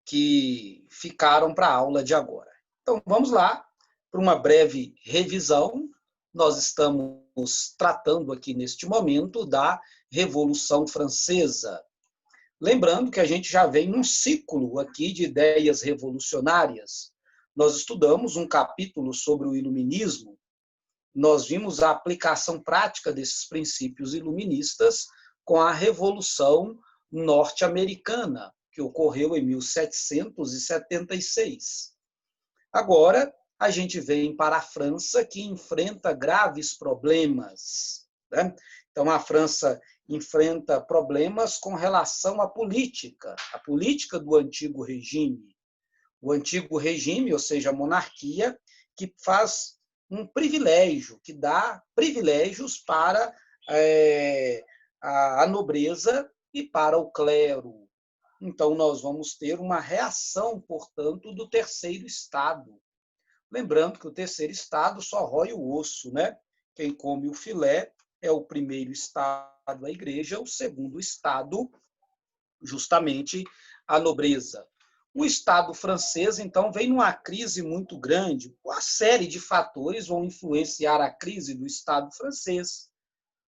que ficaram para a aula de agora. Então, vamos lá para uma breve revisão. Nós estamos tratando aqui neste momento da Revolução Francesa. Lembrando que a gente já vem num ciclo aqui de ideias revolucionárias. Nós estudamos um capítulo sobre o iluminismo, nós vimos a aplicação prática desses princípios iluministas com a Revolução Norte-Americana, que ocorreu em 1776. Agora, a gente vem para a França, que enfrenta graves problemas, né? Então, a França enfrenta problemas com relação à política do antigo regime. O antigo regime, ou seja, a monarquia, que faz um privilégio, que dá privilégios para a nobreza e para o clero. Então, nós vamos ter uma reação, portanto, do terceiro estado. Lembrando que o terceiro estado só rói o osso, né? Quem come o filé é o primeiro estado, a igreja, o segundo estado, justamente, a nobreza. O Estado francês, então, vem numa crise muito grande. Uma série de fatores vão influenciar a crise do Estado francês,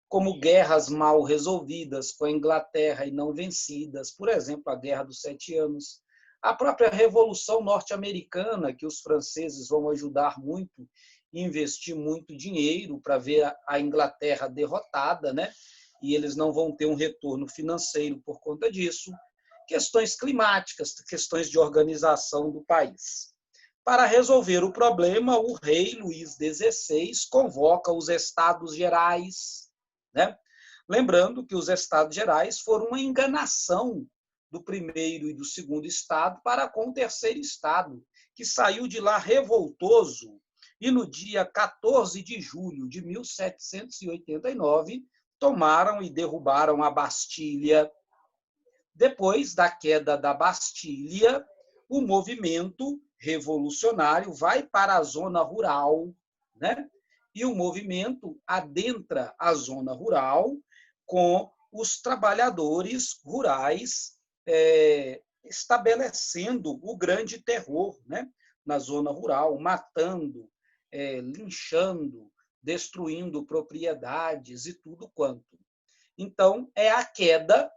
como guerras mal resolvidas com a Inglaterra e não vencidas, por exemplo, a Guerra dos 7 Anos, a própria Revolução Norte-Americana, que os franceses vão ajudar muito e investir muito dinheiro para ver a Inglaterra derrotada, né? E eles não vão ter um retorno financeiro por conta disso. Questões climáticas, questões de organização do país. Para resolver o problema, o rei Luís XVI convoca os Estados Gerais, né? Lembrando que os Estados Gerais foram uma enganação do primeiro e do segundo estado para com o terceiro estado, que saiu de lá revoltoso e no dia 14 de julho de 1789 tomaram e derrubaram a Bastilha. Depois da queda da Bastilha, o movimento revolucionário vai para a zona rural, né? E o movimento adentra a zona rural com os trabalhadores rurais estabelecendo o grande terror, né? Na zona rural, matando, linchando, destruindo propriedades e tudo quanto. Então, é a queda,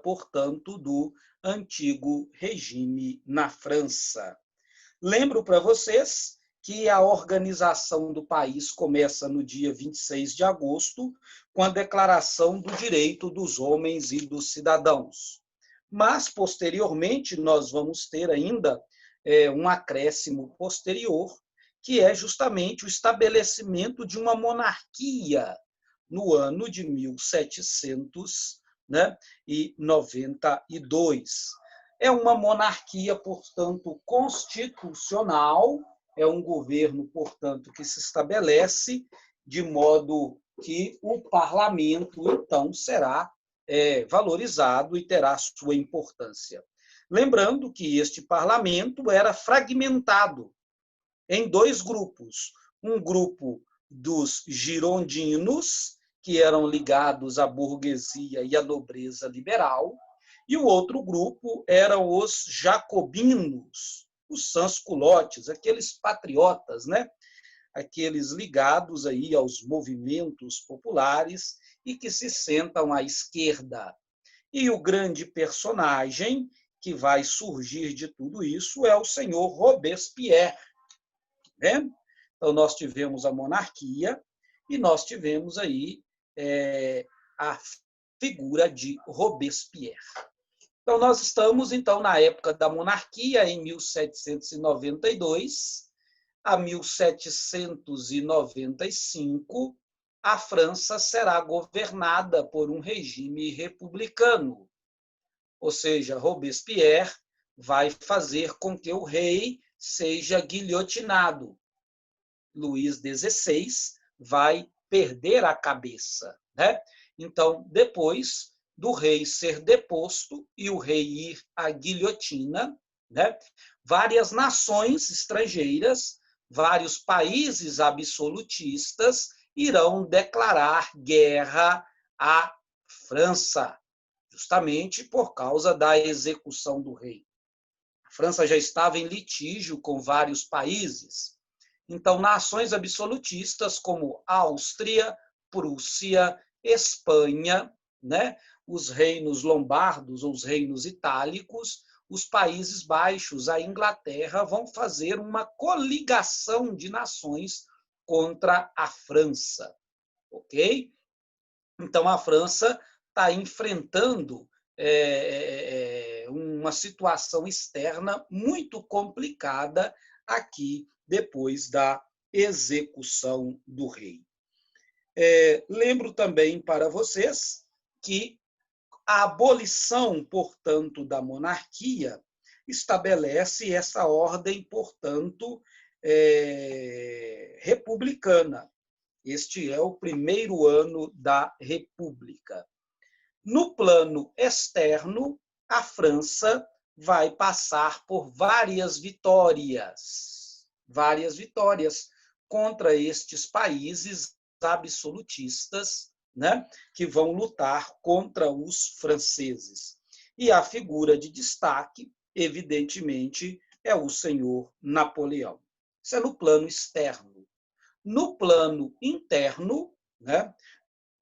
portanto, do antigo regime na França. Lembro para vocês que a organização do país começa no dia 26 de agosto, com a Declaração do Direito dos Homens e dos Cidadãos. Mas, posteriormente, nós vamos ter ainda um acréscimo posterior, que é justamente o estabelecimento de uma monarquia no ano de 1792. É uma monarquia, portanto, constitucional, é um governo, portanto, que se estabelece de modo que o parlamento, então, será valorizado e terá sua importância. Lembrando que este parlamento era fragmentado em 2 grupos. Um grupo dos girondinos, que eram ligados à burguesia e à nobreza liberal, e o outro grupo eram os jacobinos, os sans-culottes, aqueles patriotas, né? Aqueles ligados aí aos movimentos populares e que se sentam à esquerda. E o grande personagem que vai surgir de tudo isso é o senhor Robespierre, né? Então, nós tivemos a monarquia e nós tivemos aí a figura de Robespierre. Então, nós estamos, então, na época da monarquia, em 1792 a 1795, a França será governada por um regime republicano. Ou seja, Robespierre vai fazer com que o rei seja guilhotinado. Luís XVI vai perder a cabeça, né? Então, depois do rei ser deposto e o rei ir à guilhotina, né? Várias nações estrangeiras, vários países absolutistas irão declarar guerra à França. justamente por causa da execução do rei. A França já estava em litígio com vários países. Então, nações absolutistas como Áustria, Prússia, Espanha, né, os reinos lombardos ou os reinos itálicos, os Países Baixos, a Inglaterra, vão fazer uma coligação de nações contra a França. Ok? Então, a França está enfrentando uma situação externa muito complicada aqui depois da execução do rei. Lembro também para vocês que a abolição, portanto, da monarquia estabelece essa ordem, portanto, republicana. Este é o primeiro ano da República. No plano externo, a França vai passar por várias vitórias contra estes países absolutistas, né, que vão lutar contra os franceses. E a figura de destaque, evidentemente, é o senhor Napoleão. Isso é no plano externo. No plano interno, né,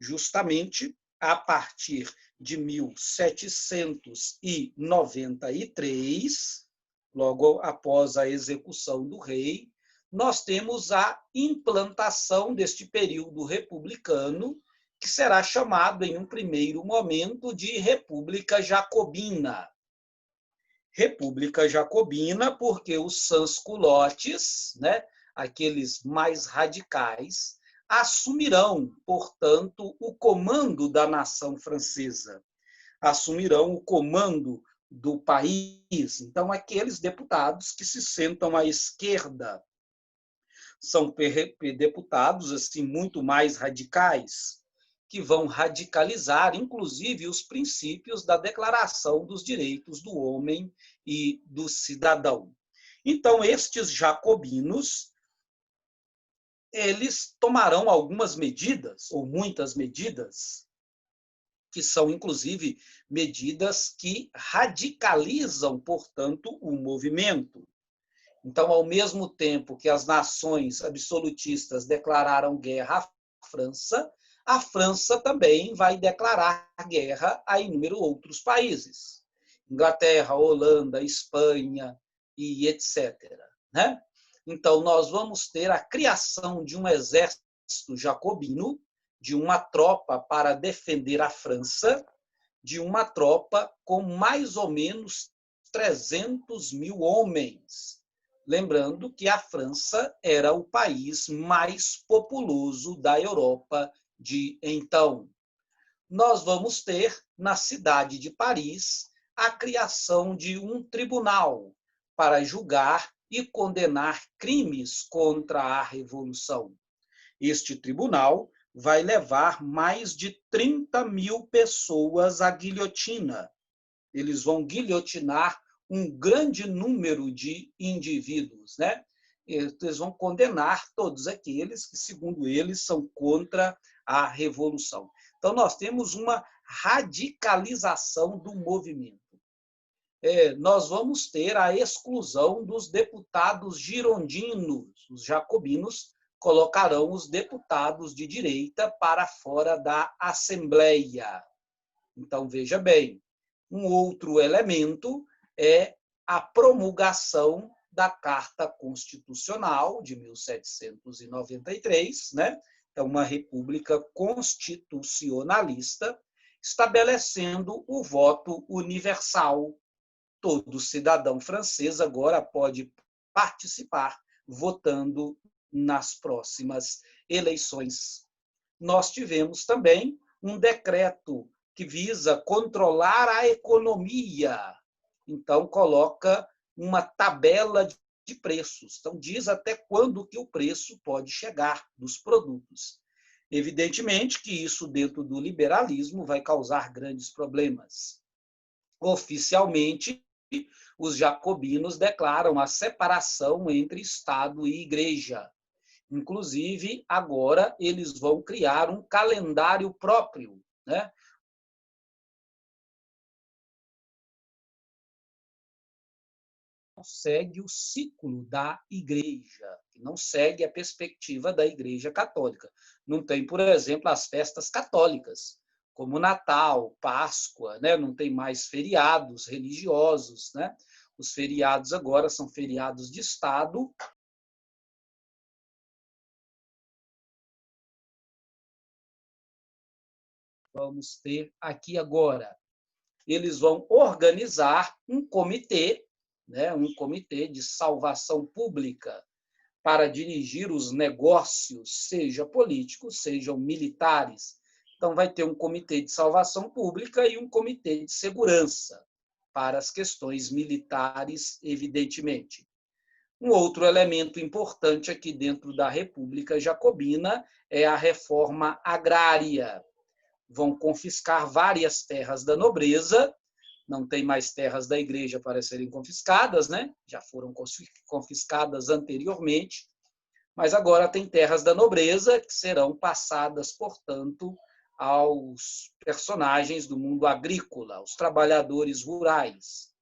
justamente a partir de 1793, logo após a execução do rei, nós temos a implantação deste período republicano, que será chamado, em um primeiro momento, de República Jacobina. República Jacobina, porque os sans-culottes, né, aqueles mais radicais, assumirão, portanto, o comando da nação francesa, assumirão o comando do país. Então, aqueles deputados que se sentam à esquerda são deputados assim muito mais radicais, que vão radicalizar, inclusive, os princípios da Declaração dos Direitos do Homem e do Cidadão. Então, estes jacobinos, eles tomarão algumas medidas, ou muitas medidas, que são, inclusive, medidas que radicalizam, portanto, o movimento. Então, ao mesmo tempo que as nações absolutistas declararam guerra à França, a França também vai declarar guerra a inúmeros outros países. Inglaterra, Holanda, Espanha e etc. Né? Então, nós vamos ter a criação de um exército jacobino, de uma tropa para defender a França, de uma tropa com mais ou menos 300 mil homens. Lembrando que a França era o país mais populoso da Europa de então. Nós vamos ter, na cidade de Paris, a criação de um tribunal para julgar e condenar crimes contra a Revolução. Este tribunal vai levar mais de 30 mil pessoas à guilhotina. Eles vão guilhotinar um grande número de indivíduos, né? Eles vão condenar todos aqueles que, segundo eles, são contra a Revolução. Então, nós temos uma radicalização do movimento. Nós vamos ter a exclusão dos deputados girondinos. Os jacobinos colocarão os deputados de direita para fora da Assembleia. Então, veja bem, um outro elemento é a promulgação da Carta Constitucional de 1793, né? É uma república constitucionalista, estabelecendo o voto universal. Todo cidadão francês agora pode participar votando nas próximas eleições. Nós tivemos também um decreto que visa controlar a economia. Então, coloca uma tabela de preços. Então, diz até quando que o preço pode chegar dos produtos. Evidentemente que isso, dentro do liberalismo, vai causar grandes problemas. Oficialmente, os jacobinos declaram a separação entre Estado e Igreja. Inclusive, agora eles vão criar um calendário próprio, né? segue o ciclo da Igreja, que não segue a perspectiva da Igreja Católica. Não tem, por exemplo, as festas católicas, como Natal, Páscoa, né? Não tem mais feriados religiosos, né? Os feriados agora são feriados de Estado. Vamos ter aqui agora. Eles vão organizar um comitê, né? Um comitê de salvação pública para dirigir os negócios, seja políticos, sejam militares. Então, vai ter um comitê de salvação pública e um comitê de segurança para as questões militares, evidentemente. Um outro elemento importante aqui dentro da República Jacobina é a reforma agrária. Vão confiscar várias terras da nobreza, não tem mais terras da igreja para serem confiscadas, né? Já foram confiscadas anteriormente, mas agora tem terras da nobreza que serão passadas, portanto, aos personagens do mundo agrícola, aos trabalhadores rurais.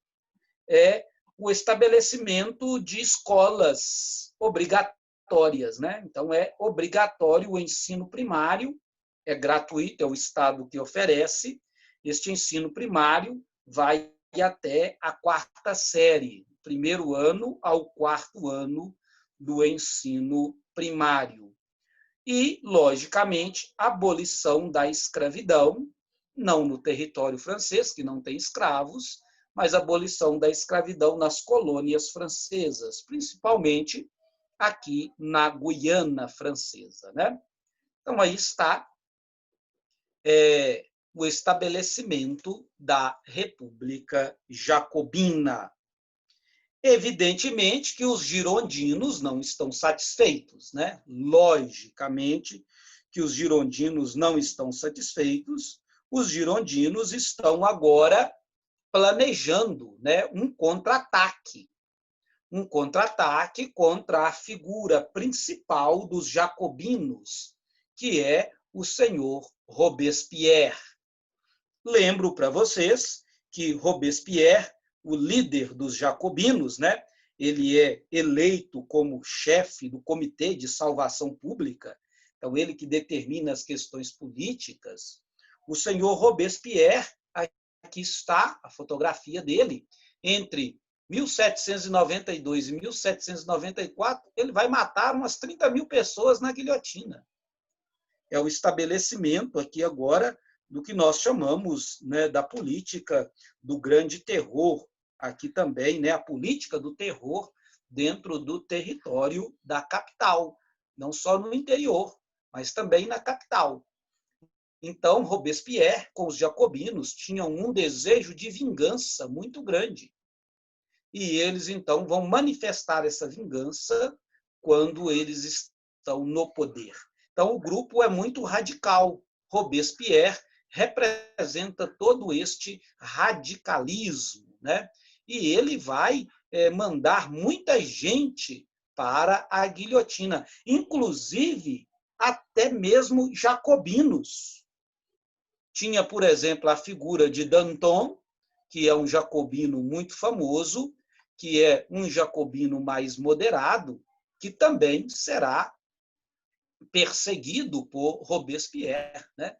É o estabelecimento de escolas obrigatórias, né? Então, é obrigatório o ensino primário, é gratuito, é o Estado que oferece. Este ensino primário vai até a 4ª série, primeiro ano ao 4º ano do ensino primário. E, logicamente, a abolição da escravidão, não no território francês, que não tem escravos, mas a abolição da escravidão nas colônias francesas, principalmente aqui na Guiana Francesa, né? Então, aí está o estabelecimento da República Jacobina. Evidentemente que os girondinos não estão satisfeitos, né? Logicamente que os girondinos não estão satisfeitos. Os girondinos estão agora planejando, né, um contra-ataque contra a figura principal dos jacobinos, que é o senhor Robespierre. Lembro para vocês que Robespierre, o líder dos jacobinos, né, ele é eleito como chefe do Comitê de Salvação Pública, então ele que determina as questões políticas. O senhor Robespierre, aqui está a fotografia dele, entre 1792 e 1794, ele vai matar umas 30 mil pessoas na guilhotina. É o estabelecimento aqui agora do que nós chamamos, né, da política do grande terror, aqui também, né, a política do terror dentro do território da capital, não só no interior, mas também na capital. Então, Robespierre, com os jacobinos, tinham um desejo de vingança muito grande. E eles, então, vão manifestar essa vingança quando eles estão no poder. Então, o grupo é muito radical. Robespierre representa todo este radicalismo, né? E ele vai mandar muita gente para a guilhotina, inclusive até mesmo jacobinos. Tinha, por exemplo, a figura de Danton, que é um jacobino muito famoso, que é um jacobino mais moderado, que também será perseguido por Robespierre, né?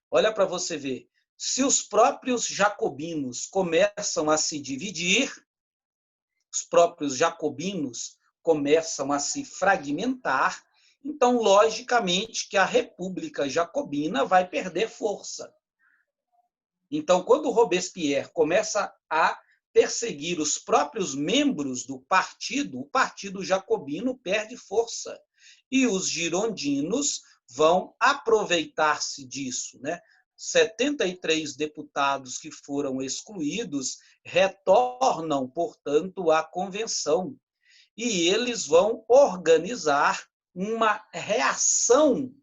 Olha para você ver, se os próprios jacobinos começam a se dividir, os próprios jacobinos começam a se fragmentar, então, logicamente, que a República Jacobina vai perder força. Então, quando Robespierre começa a perseguir os próprios membros do partido, o partido jacobino perde força. E os girondinos vão aproveitar-se disso, né? 73 deputados que foram excluídos retornam, portanto, à convenção. E eles vão organizar uma reação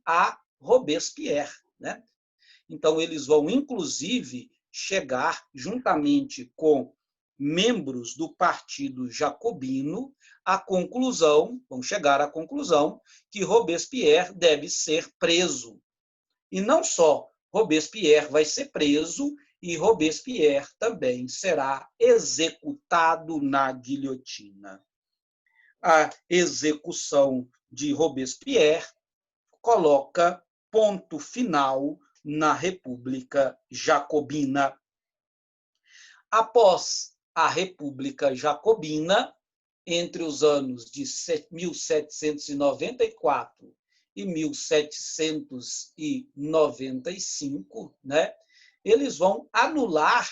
a Robespierre, né? Então, eles vão, inclusive, chegar, juntamente com membros do Partido Jacobino, vão chegar à conclusão que Robespierre deve ser preso. E não só Robespierre vai ser preso, e Robespierre também será executado na guilhotina. A execução de Robespierre coloca ponto final na República Jacobina. Após a República Jacobina, entre os anos de 1794 e 1795, né, eles vão anular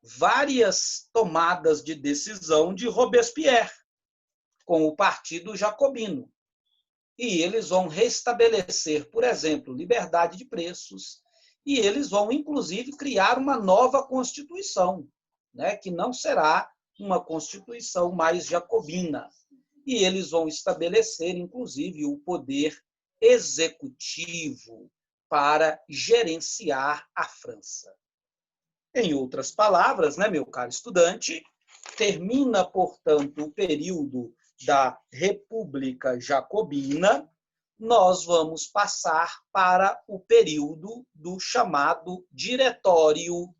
várias tomadas de decisão de Robespierre com o Partido Jacobino. E eles vão restabelecer, por exemplo, liberdade de preços, e eles vão, inclusive, criar uma nova Constituição, né, que não será uma Constituição mais jacobina. E eles vão estabelecer, inclusive, o poder executivo para gerenciar a França. Em outras palavras, né, meu caro estudante, termina, portanto, o período da República Jacobina, nós vamos passar para o período do chamado Diretório.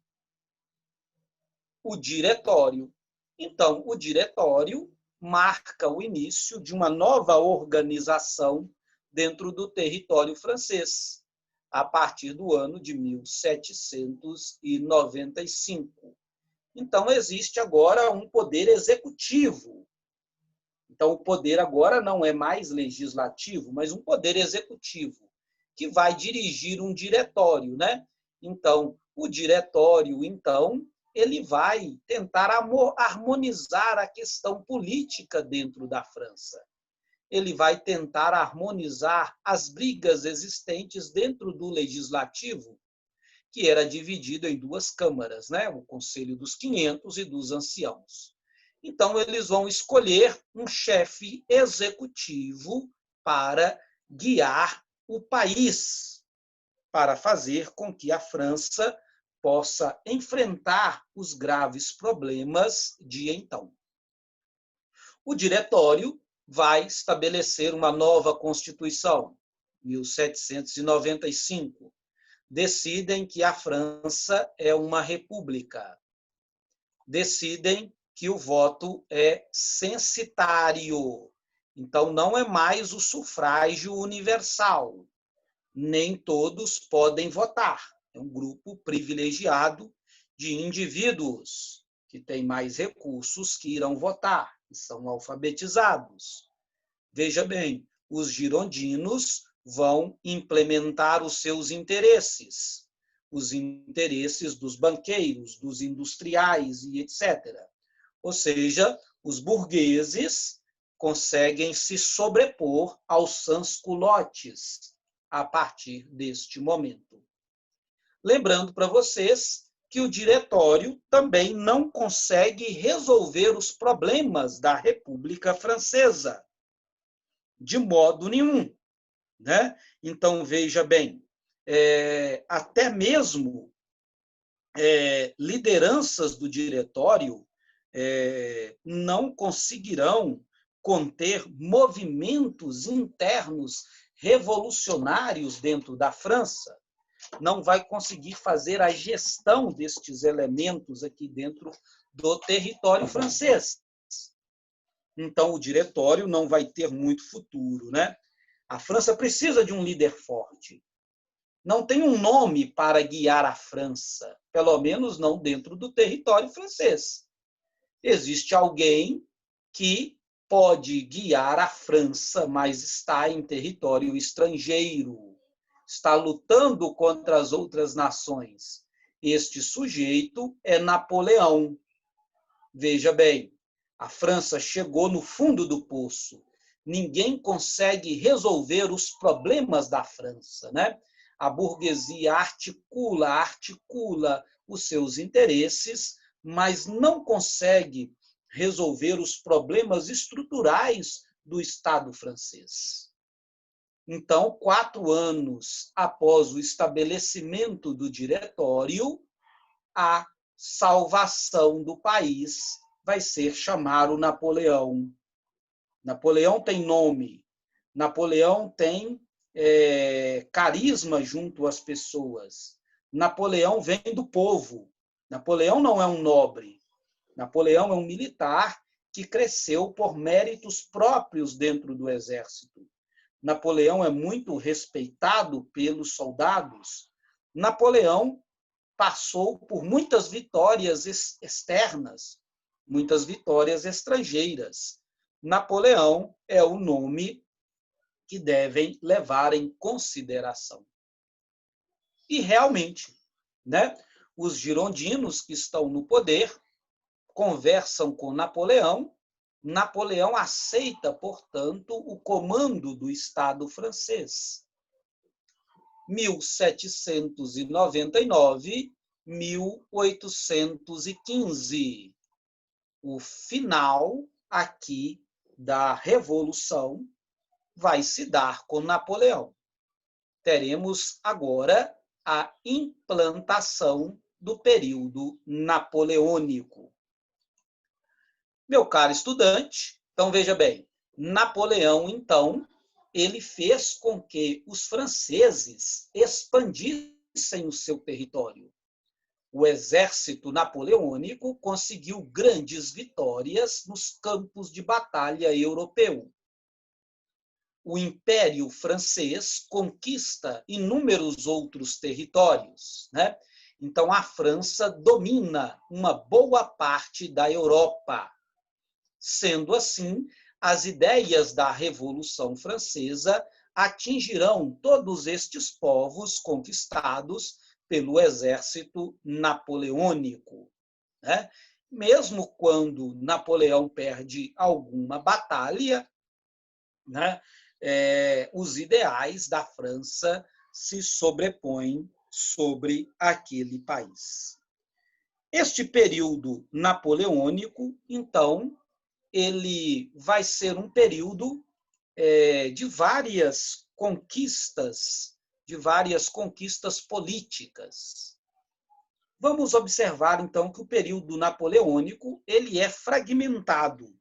O Diretório. Então, o Diretório marca o início de uma nova organização dentro do território francês, a partir do ano de 1795. Então, existe agora um poder executivo. Então, o poder agora não é mais legislativo, mas um poder executivo, que vai dirigir um diretório, né? Então, o diretório, ele vai tentar harmonizar a questão política dentro da França. Ele vai tentar harmonizar as brigas existentes dentro do legislativo, que era dividido em duas câmaras, né? O Conselho dos 500 e dos Anciãos. Então, eles vão escolher um chefe executivo para guiar o país, para fazer com que a França possa enfrentar os graves problemas de então. O Diretório vai estabelecer uma nova Constituição, 1795. Decidem que a França é uma república. Decidem que o voto é censitário. Então, não é mais o sufrágio universal. Nem todos podem votar. É um grupo privilegiado de indivíduos que têm mais recursos que irão votar, que são alfabetizados. Veja bem, os girondinos vão implementar os seus interesses, os interesses dos banqueiros, dos industriais e etc. Ou seja, os burgueses conseguem se sobrepor aos sans-culottes a partir deste momento. Lembrando para vocês que o diretório também não consegue resolver os problemas da República Francesa, de modo nenhum, né? Então, veja bem, até mesmo lideranças do diretório não conseguirão conter movimentos internos revolucionários dentro da França, não vai conseguir fazer a gestão destes elementos aqui dentro do território francês. Então, o diretório não vai ter muito futuro, né? A França precisa de um líder forte. Não tem um nome para guiar a França, pelo menos não dentro do território francês. Existe alguém que pode guiar a França, mas está em território estrangeiro, está lutando contra as outras nações. Este sujeito é Napoleão. Veja bem, a França chegou no fundo do poço. Ninguém consegue resolver os problemas da França, né? A burguesia articula os seus interesses, mas não consegue resolver os problemas estruturais do Estado francês. Então, 4 anos após o estabelecimento do diretório, a salvação do país vai ser chamar o Napoleão. Napoleão tem nome, Napoleão tem carisma junto às pessoas. Napoleão vem do povo, Napoleão não é um nobre. Napoleão é um militar que cresceu por méritos próprios dentro do exército. Napoleão é muito respeitado pelos soldados. Napoleão passou por muitas vitórias externas, muitas vitórias estrangeiras. Napoleão é o nome que devem levar em consideração. E realmente, né, os girondinos que estão no poder conversam com Napoleão. Napoleão aceita, portanto, o comando do Estado francês. 1799, 1815. O final aqui da Revolução vai se dar com Napoleão. Teremos agora a implantação do período napoleônico. Meu caro estudante, então veja bem, Napoleão, então, ele fez com que os franceses expandissem o seu território. O exército napoleônico conseguiu grandes vitórias nos campos de batalha europeu. O Império Francês conquista inúmeros outros territórios, né? Então, a França domina uma boa parte da Europa. Sendo assim, as ideias da Revolução Francesa atingirão todos estes povos conquistados pelo exército napoleônico, né? Mesmo quando Napoleão perde alguma batalha, né, os ideais da França se sobrepõem sobre aquele país. Este período napoleônico, então, ele vai ser um período de várias conquistas políticas. Vamos observar, então, que o período napoleônico ele é fragmentado,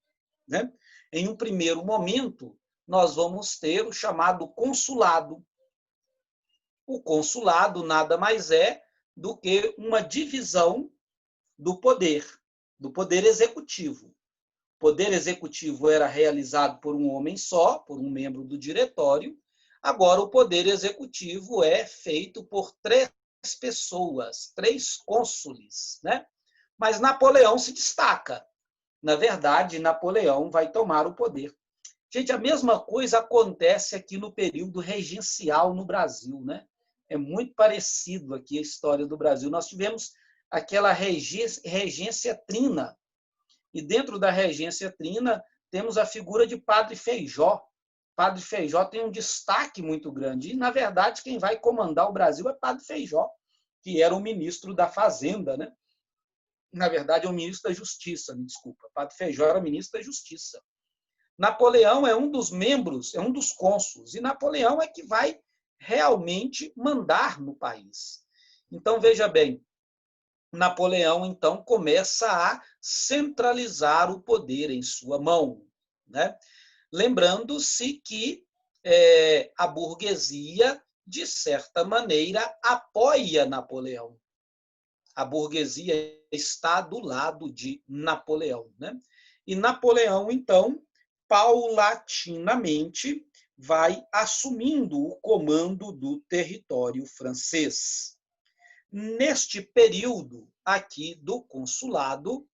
né? Em um primeiro momento, nós vamos ter o chamado consulado. O consulado nada mais é do que uma divisão do poder executivo. O poder executivo era realizado por um homem só, por um membro do diretório. Agora, o poder executivo é feito por 3 pessoas, 3 cônsules, né? Mas Napoleão se destaca. Na verdade, Napoleão vai tomar o poder. Gente, a mesma coisa acontece aqui no período regencial no Brasil, né? É muito parecido aqui a história do Brasil. Nós tivemos aquela regência trina, e dentro da regência trina temos a figura de Padre Feijó. Padre Feijó tem um destaque muito grande. E, na verdade, quem vai comandar o Brasil é Padre Feijó, que era o ministro da Fazenda, né? Na verdade, é o ministro da Justiça, me desculpa. Padre Feijó era ministro da Justiça. Napoleão é um dos membros, é um dos cônsules, e Napoleão é que vai realmente mandar no país. Então, veja bem, Napoleão, então, começa a centralizar o poder em sua mão, né? Lembrando-se que a burguesia, de certa maneira, apoia Napoleão. A burguesia está do lado de Napoleão, né? E Napoleão, então, paulatinamente, vai assumindo o comando do território francês. Neste período aqui do consulado,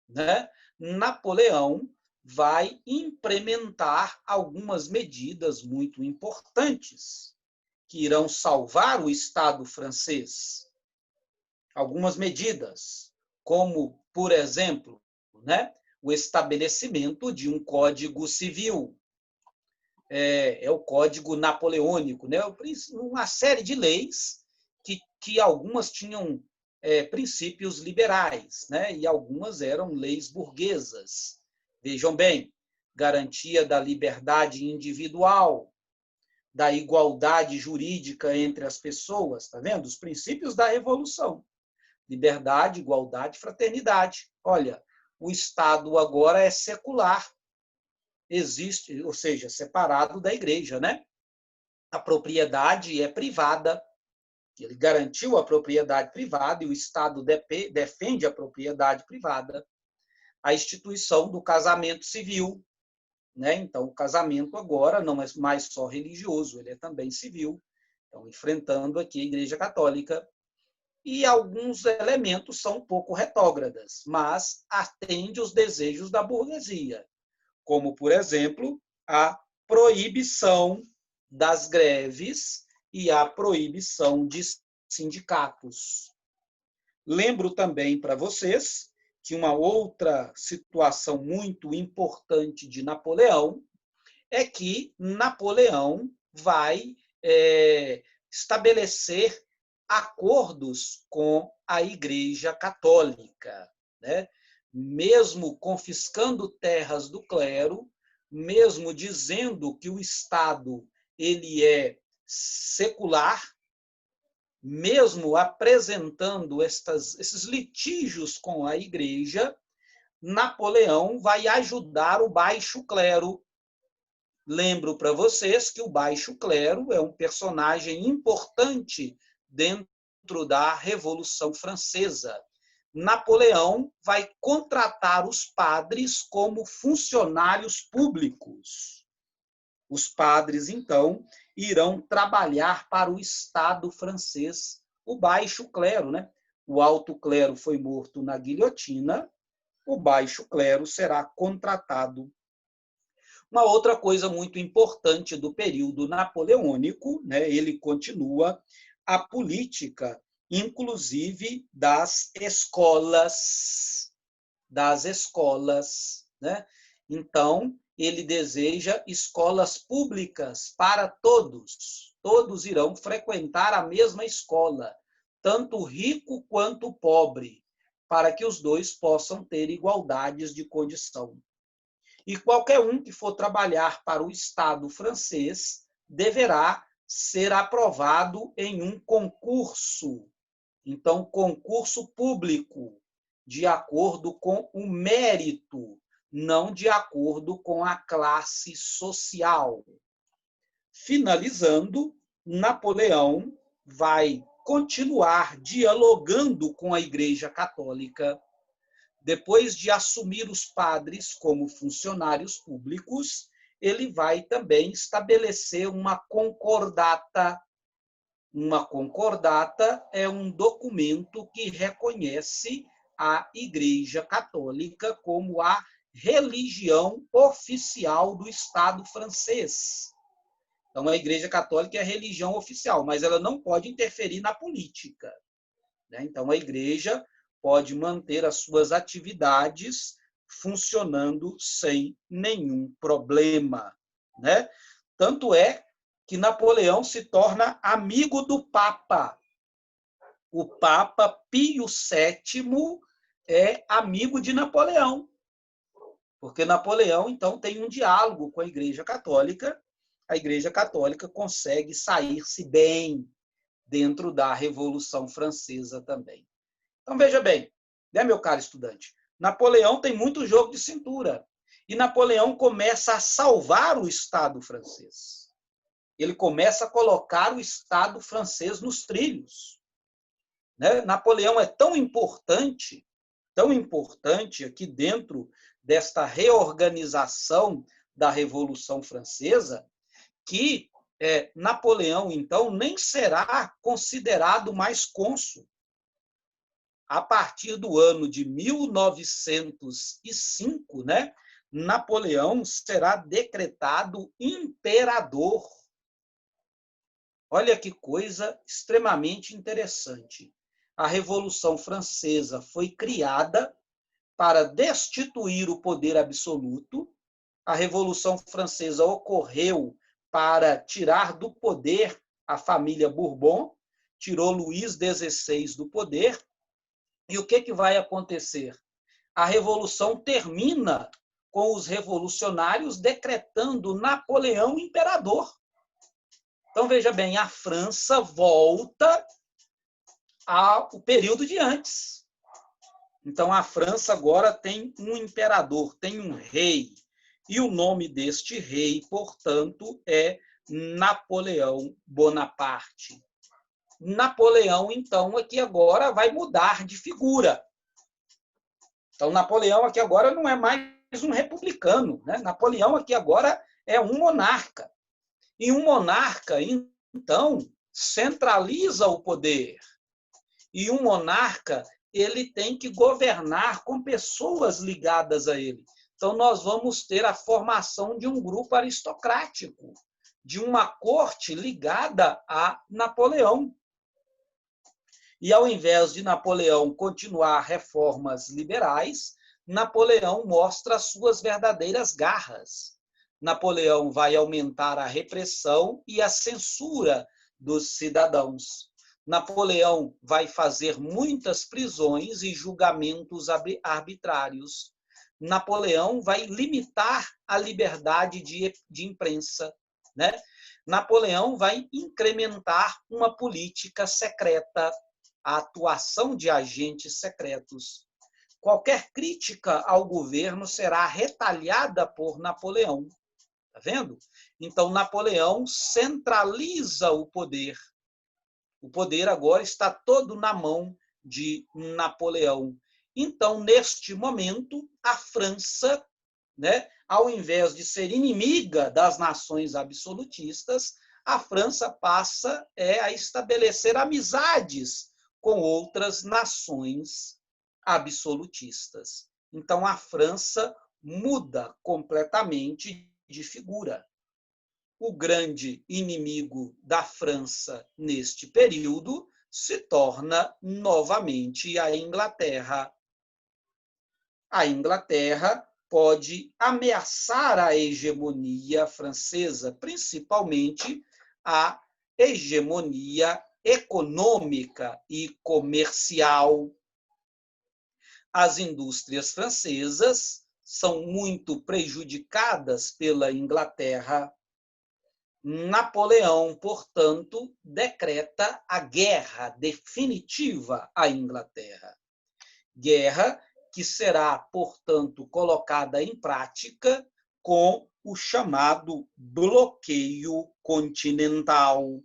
né, Napoleão vai implementar algumas medidas muito importantes que irão salvar o Estado francês. Algumas medidas, como, por exemplo, né, o estabelecimento de um código civil. É o Código Napoleônico, né? Uma série de leis que algumas tinham princípios liberais, né? E algumas eram leis burguesas. Vejam bem, garantia da liberdade individual, da igualdade jurídica entre as pessoas, tá vendo? Os princípios da Revolução. Liberdade, igualdade, fraternidade. Olha, o Estado agora é secular, existe, ou seja, separado da igreja, né? A propriedade é privada, Ele garantiu a propriedade privada e o Estado defende a propriedade privada, a instituição do casamento civil, né? Então, o casamento agora não é mais só religioso, ele é também civil. Então, enfrentando aqui a Igreja Católica. E alguns elementos são um pouco retrógradas, mas atende os desejos da burguesia, como, por exemplo, a proibição das greves e a proibição de sindicatos. Lembro também para vocês que uma outra situação muito importante de Napoleão é que Napoleão vai estabelecer acordos com a Igreja Católica, né? Mesmo confiscando terras do clero, mesmo dizendo que o Estado ele é secular, mesmo apresentando esses litígios com a Igreja, Napoleão vai ajudar o baixo clero. Lembro para vocês que o baixo clero é um personagem importante dentro da Revolução Francesa. Napoleão vai contratar os padres como funcionários públicos. Os padres, então, irão trabalhar para o Estado francês, o baixo clero, né? O alto clero foi morto na guilhotina, o baixo clero será contratado. Uma outra coisa muito importante do período napoleônico, né? Ele continua a política, inclusive das escolas, né? Então, ele deseja escolas públicas para todos. Todos irão frequentar a mesma escola, tanto rico quanto pobre, para que os dois possam ter igualdades de condição. E qualquer um que for trabalhar para o Estado francês deverá ser aprovado em um concurso. Então, concurso público, de acordo com o mérito, não de acordo com a classe social. Finalizando, Napoleão vai continuar dialogando com a Igreja Católica. Depois de assumir os padres como funcionários públicos, ele vai também estabelecer uma concordata. Uma concordata é um documento que reconhece a Igreja Católica como a religião oficial do Estado francês. Então, a Igreja Católica é a religião oficial, mas ela não pode interferir na política, né? Então, a Igreja pode manter as suas atividades funcionando sem nenhum problema, né? Tanto é que Napoleão se torna amigo do Papa. O Papa Pio VII é amigo de Napoleão, porque Napoleão, então, tem um diálogo com a Igreja Católica. A Igreja Católica consegue sair-se bem dentro da Revolução Francesa também. Então, veja bem, né, meu caro estudante? Napoleão tem muito jogo de cintura. E Napoleão começa a salvar o Estado francês. Ele começa a colocar o Estado francês nos trilhos, né? Napoleão é tão importante aqui dentro desta reorganização da Revolução Francesa, que Napoleão, então, nem será considerado mais cônsul. A partir do ano de 1905, né, Napoleão será decretado imperador. Olha que coisa extremamente interessante. A Revolução Francesa foi criada para destituir o poder absoluto. A Revolução Francesa ocorreu para tirar do poder a família Bourbon, tirou Luís XVI do poder. E o que vai acontecer? A Revolução termina com os revolucionários decretando Napoleão imperador. Então, veja bem, a França volta ao período de antes. Então, a França agora tem um imperador, tem um rei. E o nome deste rei, portanto, é Napoleão Bonaparte. Napoleão, então, aqui agora vai mudar de figura. Então, Napoleão aqui agora não é mais um republicano, né? Napoleão aqui agora é um monarca. E um monarca, então, centraliza o poder. E um monarca, ele tem que governar com pessoas ligadas a ele. Então, nós vamos ter a formação de um grupo aristocrático, de uma corte ligada a Napoleão. E, ao invés de Napoleão continuar reformas liberais, Napoleão mostra as suas verdadeiras garras. Napoleão vai aumentar a repressão e a censura dos cidadãos. Napoleão vai fazer muitas prisões e julgamentos arbitrários. Napoleão vai limitar a liberdade de imprensa, né? Napoleão vai incrementar uma política secreta, a atuação de agentes secretos. Qualquer crítica ao governo será retalhada por Napoleão. Está vendo? Então, Napoleão centraliza o poder. O poder agora está todo na mão de Napoleão. Então, neste momento, a França, né, ao invés de ser inimiga das nações absolutistas, a França passa a estabelecer amizades com outras nações absolutistas. Então, a França muda completamente de figura. O grande inimigo da França neste período se torna novamente a Inglaterra. A Inglaterra pode ameaçar a hegemonia francesa, principalmente a hegemonia econômica e comercial. As indústrias francesas são muito prejudicadas pela Inglaterra. Napoleão, portanto, decreta a guerra definitiva à Inglaterra. Guerra que será, portanto, colocada em prática com o chamado bloqueio continental.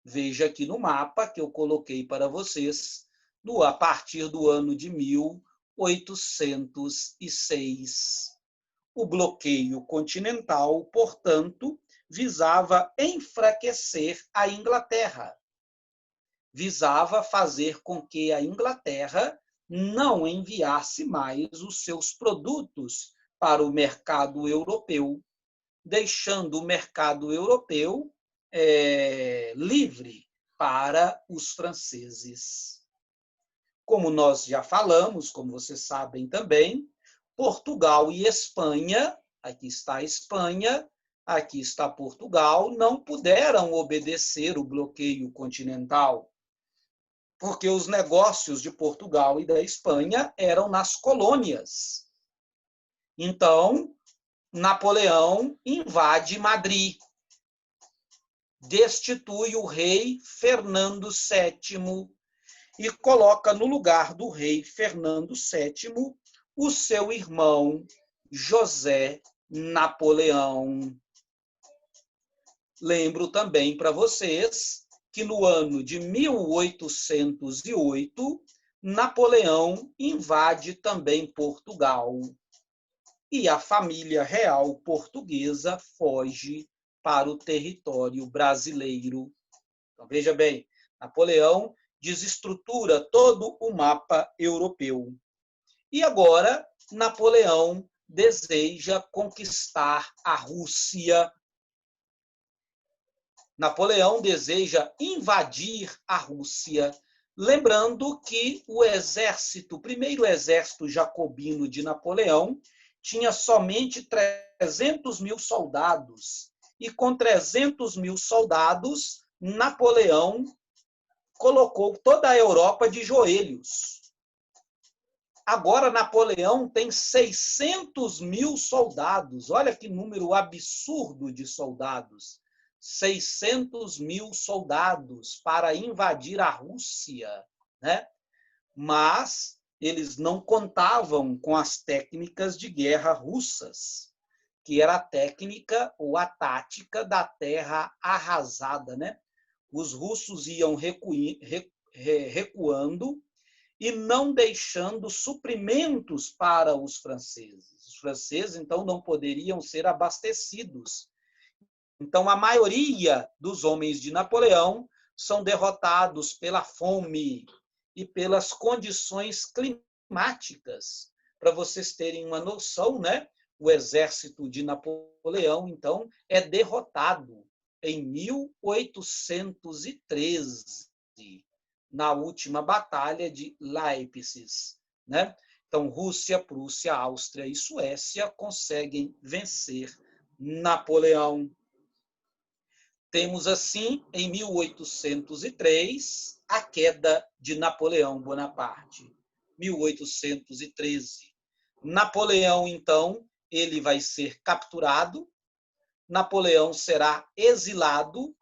Veja aqui no mapa que eu coloquei para vocês, a partir do ano de 1806. O bloqueio continental, portanto, visava enfraquecer a Inglaterra. Visava fazer com que a Inglaterra não enviasse mais os seus produtos para o mercado europeu, deixando o mercado europeu livre para os franceses. Como nós já falamos, como vocês sabem também, Portugal e Espanha, aqui está a Espanha, aqui está Portugal, não puderam obedecer o bloqueio continental, porque os negócios de Portugal e da Espanha eram nas colônias. Então, Napoleão invade Madrid, destitui o rei Fernando VII e coloca no lugar do rei Fernando VII o seu irmão José Napoleão. Lembro também para vocês que no ano de 1808, Napoleão invade também Portugal. E a família real portuguesa foge para o território brasileiro. Então, veja bem, Napoleão desestrutura todo o mapa europeu. E agora, Napoleão deseja conquistar a Rússia. Napoleão deseja invadir a Rússia, lembrando que o primeiro exército jacobino de Napoleão, tinha somente 300 mil soldados. E com 300 mil soldados, Napoleão colocou toda a Europa de joelhos. Agora, Napoleão tem 600 mil soldados. Olha que número absurdo de soldados. 600 mil soldados para invadir a Rússia, né? Mas eles não contavam com as técnicas de guerra russas, que era a técnica ou a tática da terra arrasada, né? Os russos iam recuando e não deixando suprimentos para os franceses. Os franceses, então, não poderiam ser abastecidos. Então, a maioria dos homens de Napoleão são derrotados pela fome e pelas condições climáticas. Para vocês terem uma noção, né? O exército de Napoleão, então, é derrotado em 1813, na última batalha de Leipzig, né? Então, Rússia, Prússia, Áustria e Suécia conseguem vencer Napoleão. Temos, assim, em 1803, a queda de Napoleão Bonaparte. 1813. Napoleão, então, ele vai ser capturado, Napoleão será exilado,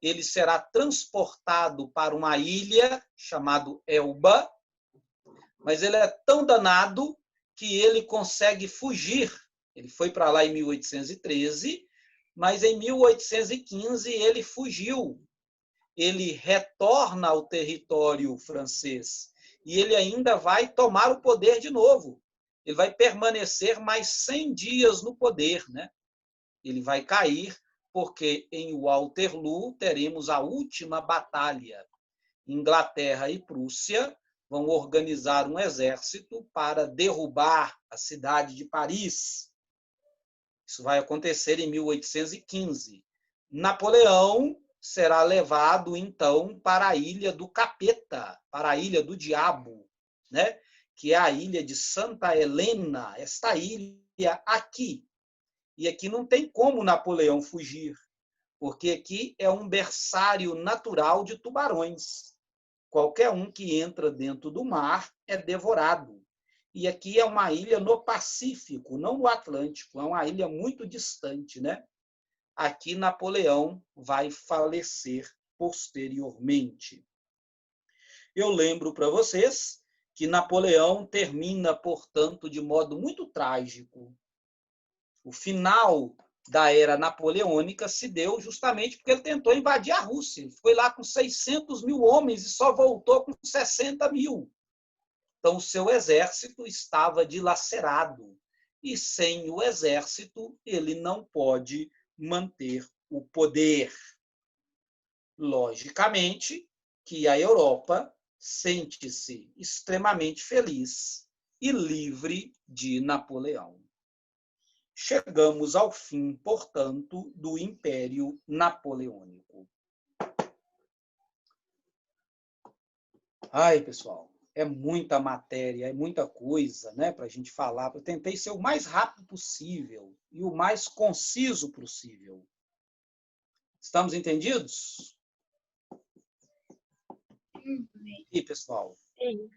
ele será transportado para uma ilha chamada Elba, mas ele é tão danado que ele consegue fugir. Ele foi para lá em 1813, mas em 1815 ele fugiu. Ele retorna ao território francês e ele ainda vai tomar o poder de novo. Ele vai permanecer mais 100 dias no poder, né? Ele vai cair porque em Waterloo teremos a última batalha. Inglaterra e Prússia vão organizar um exército para derrubar a cidade de Paris. Isso vai acontecer em 1815. Napoleão será levado, então, para a ilha do Capeta, para a ilha do Diabo, né? Que é a ilha de Santa Helena, esta ilha aqui. E aqui não tem como Napoleão fugir, porque aqui é um berçário natural de tubarões. Qualquer um que entra dentro do mar é devorado. E aqui é uma ilha no Pacífico, não no Atlântico, é uma ilha muito distante, né? Aqui Napoleão vai falecer posteriormente. Eu lembro para vocês que Napoleão termina, portanto, de modo muito trágico. O final da era napoleônica se deu justamente porque ele tentou invadir a Rússia. Ele foi lá com 600 mil homens e só voltou com 60 mil. Então, o seu exército estava dilacerado. E sem o exército, ele não pode manter o poder. Logicamente que a Europa sente-se extremamente feliz e livre de Napoleão. Chegamos ao fim, portanto, do Império Napoleônico. Ai, pessoal, é muita matéria, é muita coisa, né, para a gente falar. Eu tentei ser o mais rápido possível e o mais conciso possível. Estamos entendidos? E, pessoal? Sim.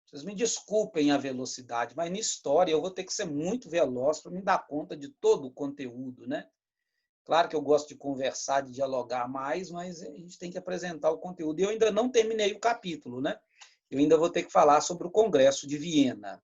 Vocês me desculpem a velocidade, mas na história eu vou ter que ser muito veloz para me dar conta de todo o conteúdo, né? Claro que eu gosto de conversar, de dialogar mais, mas a gente tem que apresentar o conteúdo. E eu ainda não terminei o capítulo, né? Eu ainda vou ter que falar sobre o Congresso de Viena.